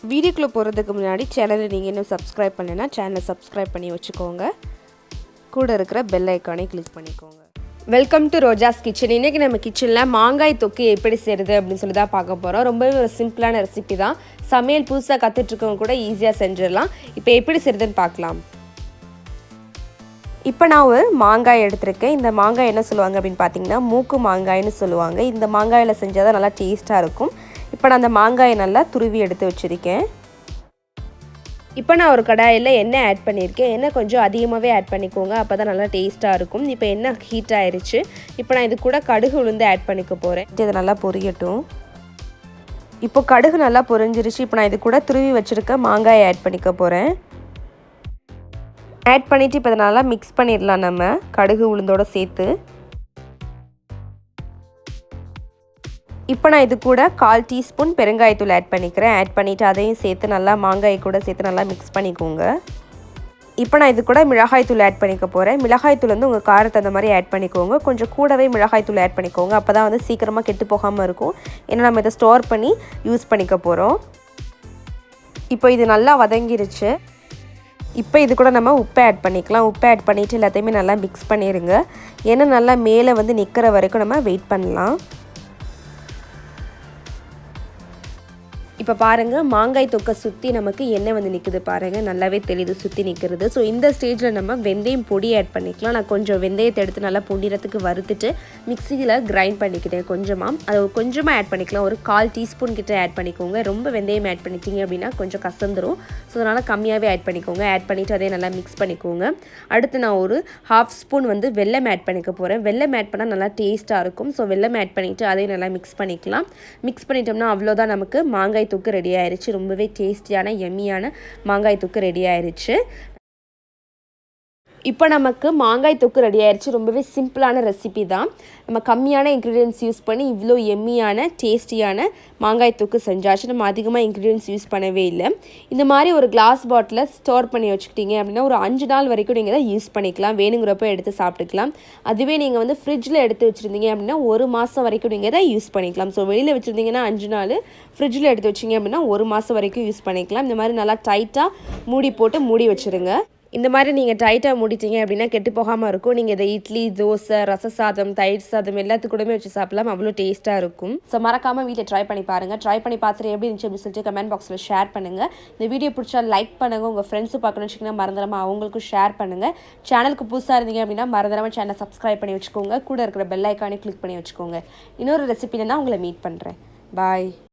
வீடியோக்குள்ளே போகிறதுக்கு முன்னாடி சேனலை நீங்கள் இன்னும் சப்ஸ்கிரைப் பண்ணலைன்னா சேனலை சப்ஸ்கிரைப் பண்ணி வச்சுக்கோங்க. கூட இருக்கிற பெல் ஐக்கானை கிளிக் பண்ணிக்கோங்க. Welcome to Roja's kitchen. இன்றைக்கி நம்ம கிச்சனில் மாங்காய் தொக்கு எப்படி செய்கிறது அப்படின்னு சொல்லி தான் பார்க்க போகிறோம். ரொம்பவே ஒரு சிம்பிளான ரெசிபி தான். சமையல் புதுசாக கற்றுட்ருக்கவங்க கூட ஈஸியாக செஞ்சிடலாம். இப்போ எப்படி செய்கிறதுன்னு பார்க்கலாம். இப்போ நான் ஒரு மாங்காய் எடுத்திருக்கேன். இந்த மாங்காய் என்ன சொல்லுவாங்க அப்படின்னு பார்த்தீங்கன்னா மூக்கு மாங்காய்னு சொல்லுவாங்க. இந்த மாங்காயில் செஞ்சால் தான் நல்லா டேஸ்ட்டாக இருக்கும். இப்போ நான் அந்த மாங்காயை நல்லா துருவி எடுத்து வச்சுருக்கேன். இப்போ நான் ஒரு கடாயில் எண்ணெய் ஆட் பண்ணியிருக்கேன். எண்ணெய் கொஞ்சம் அதிகமாகவே ஆட் பண்ணிக்கோங்க, அப்போ தான் நல்லா டேஸ்ட்டாக இருக்கும். இப்போ எண்ணெய் ஹீட் ஆயிடுச்சு. இப்போ நான் இது கூட கடுகு உளுந்து ஆட் பண்ணிக்க போகிறேன். இது நல்லா பொரியட்டும். இப்போ கடுகு நல்லா பொரிஞ்சிருச்சு. இப்போ நான் இது கூட துருவி வச்சுருக்க மாங்காயை ஆட் பண்ணிக்க போகிறேன். ஆட் பண்ணிவிட்டு இப்போ இதை நல்லா மிக்ஸ் பண்ணிடலாம் நம்ம கடுகு உளுந்தோடு சேர்த்து. இப்போ நான் இது கூட 1/4 டீஸ்பூன் பெருங்காயத்தூள் ஆட் பண்ணிக்கிறேன். ஆட் பண்ணிவிட்டு அதையும் சேர்த்து நல்லா மாங்காய் கூட சேர்த்து நல்லா மிக்ஸ் பண்ணிக்கோங்க. இப்போ நான் இது கூட மிளகாய்த்தூள் ஆட் பண்ணிக்க போகிறேன். மிளகாய்த்தூள் வந்து உங்கள் காரத்தை அந்த மாதிரி ஆட் பண்ணிக்கோங்க. கொஞ்சம் கூடவே மிளகாய்த்தூள் ஆட் பண்ணிக்கோங்க, அப்போ தான் வந்து சீக்கிரமாக கெட்டு போகாமல் இருக்கும். ஏன்னா நம்ம இதை ஸ்டோர் பண்ணி யூஸ் பண்ணிக்க போகிறோம். இப்போ இது நல்லா வதங்கிருச்சு. இப்போ இது கூட நம்ம உப்பை ஆட் பண்ணிக்கலாம். உப்பை ஆட் பண்ணிவிட்டு எல்லாத்தையுமே நல்லா மிக்ஸ் பண்ணிடுங்க. ஏன்னா நல்லா மேலே வந்து நிற்கிற வரைக்கும் நம்ம வெயிட் பண்ணலாம். இப்போ பாருங்கள், மாங்காய் தொக்கை சுற்றி நமக்கு எண்ணெய் வந்து நிற்குது பாருங்கள், நல்லாவே தெரியுது சுற்றி நிற்கிறது. ஸோ இந்த ஸ்டேஜில் நம்ம வெந்தயம் பொடி ஆட் பண்ணிக்கலாம். நான் கொஞ்சம் வெந்தயத்தை எடுத்து நல்லா பொன்னிறத்துக்கு வறுத்துட்டு மிக்சியில் கிரைண்ட் பண்ணிக்கிட்டேன். அது கொஞ்சமாக ஆட் பண்ணிக்கலாம். ஒரு 1/4 டீஸ்பூன் கிட்ட ஆட் பண்ணிக்கோங்க. ரொம்ப வெந்தயம் ஆட் பண்ணிட்டீங்க அப்படின்னா கொஞ்சம் கசந்துரும். ஸோ அதனால் கம்மியாகவே ஆட் பண்ணிக்கோங்க. ஆட் பண்ணிவிட்டு அதே நல்லா மிக்ஸ் பண்ணிக்கோங்க. அடுத்து நான் ஒரு 1/2 ஸ்பூன் வந்து வெல்லம் ஆட் பண்ணிக்க போகிறேன். வெல்லம் ஆட் பண்ணால் நல்லா டேஸ்ட்டாக இருக்கும். ஸோ வெல்லம் ஆட் பண்ணிவிட்டு அதையும் நல்லா மிக்ஸ் பண்ணிக்கலாம். மிக்ஸ் பண்ணிட்டோம்னா அவ்வளோதான், நமக்கு மாங்காய் தொக்கு ரெடி ஆயிருச்சு. ரொம்பவே டேஸ்டியான எம்மியான மாங்காய் தொக்கு ரெடி ஆயிருச்சு. இப்போ நமக்கு மாங்காய் தொக்கு ரெடி ஆயிடுச்சு. ரொம்பவே சிம்பிளான ரெசிபி தான். நம்ம கம்மியான இன்க்ரீடியன்ஸ் யூஸ் பண்ணி இவ்வளோ எம்மியான டேஸ்டியான மாங்காய் தொக்கு செஞ்சாச்சு. நம்ம அதிகமாக இன்க்ரீடியன்ஸ் யூஸ் பண்ணவே இல்லை. இந்த மாதிரி ஒரு கிளாஸ் பாட்டில் ஸ்டோர் பண்ணி வச்சுக்கிட்டீங்க அப்படின்னா ஒரு 5 நாள் வரைக்கும் நீங்கள் தான் யூஸ் பண்ணிக்கலாம். வேணுங்கிறப்ப எடுத்து சாப்பிட்டுக்கலாம். அதுவே நீங்கள் வந்து ஃப்ரிட்ஜில் எடுத்து வச்சுருந்தீங்க அப்படின்னா 1 மாதம் வரைக்கும் நீங்கள் தான் யூஸ் பண்ணிக்கலாம். ஸோ வெளியில் வச்சுருந்தீங்கன்னா 5 நாள், ஃப்ரிட்ஜில் எடுத்து வச்சிங்க அப்படின்னா 1 மாதம் வரைக்கும் யூஸ் பண்ணிக்கலாம். இந்த மாதிரி நல்லா டைட்டாக மூடி போட்டு மூடி வச்சுருங்க. இந்த மாதிரி நீங்கள் டைட்டாக மூடிட்டீங்க அப்படின்னா கெட்டு போகாமல் இருக்கும். நீங்கள் இதை இட்லி, தோசை, ரச சாதம், தயிர் சாதம் எல்லாத்துக்கூடமே வச்சு சாப்பிடலாம். அவ்வளோ டேஸ்ட்டாக இருக்கும். ஸோ மறக்காமல் வீட்டில் ட்ரை பண்ணி பாருங்கள். ட்ரை பண்ணி பார்த்துட்டு எப்படி இருந்துச்சு அப்படின்னு சொல்லிட்டு கமெண்ட் பாக்ஸில் ஷேர் பண்ணுங்கள். இந்த வீடியோ பிடிச்சா லைக் பண்ணுங்கள். உங்கள் ஃப்ரெண்ட்ஸும் பார்க்கணும்னு வச்சிங்கன்னா மறந்துடாமல் அவங்களுக்கும் ஷேர் பண்ணுங்கள். சேனலுக்கு புதுசாக இருந்தீங்க அப்படின்னா மறந்துடாமல் சேனலை சப்ஸ்கிரைப் பண்ணி வச்சுக்கோங்க. கூட இருக்கிற பெல் ஐக்கானே கிளிக் பண்ணி வச்சுக்கோங்க. இன்னொரு ரெசிபினா உங்களை மீட் பண்ணுறேன். பாய்.